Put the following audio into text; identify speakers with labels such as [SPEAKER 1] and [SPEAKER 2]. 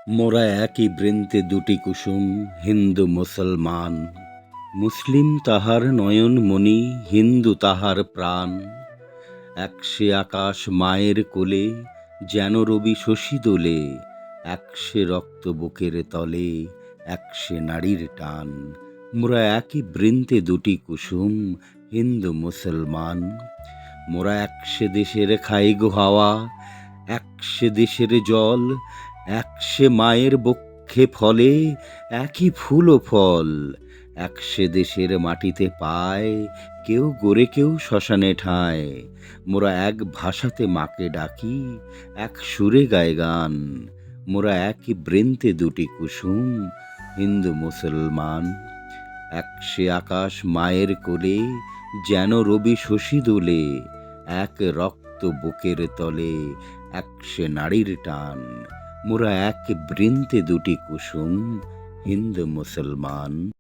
[SPEAKER 1] মোরা একই বৃন্তে দুটি কুসুম, হিন্দু মুসলমান। মুসলিম তাহার নয়নমণি, হিন্দু তাহার প্রাণ। একসে আকাশ মায়ের কোলে, যেন রবি শশী দোলে। একসে রক্ত বুকের তলে, একসে নারীর টান। মোরা একই বৃন্তে দুটি কুসুম, হিন্দু মুসলমান। মোরা একসে দেশের খাই গো হাওয়া, একসে দেশের জল। একসে মায়ের বক্ষে ফলে, একই ফুল ও ফল। একসে দেশের মাটিতে পায়, কেউ গড়ে কেউ শ্মশানে ঠায়। মোরা এক ভাষাতে মাকে ডাকি, এক সুরে গায় গান। মোরা একই বৃন্তে দুটি কুসুম, হিন্দু মুসলমান। একসে আকাশ মায়ের কোলে, যেন রবি শশী দোলে। এক রক্ত বুকের তলে, একসে নারীর টান। মোরা এক বৃন্তে দুটি কুসুম, হিন্দু মুসলমান।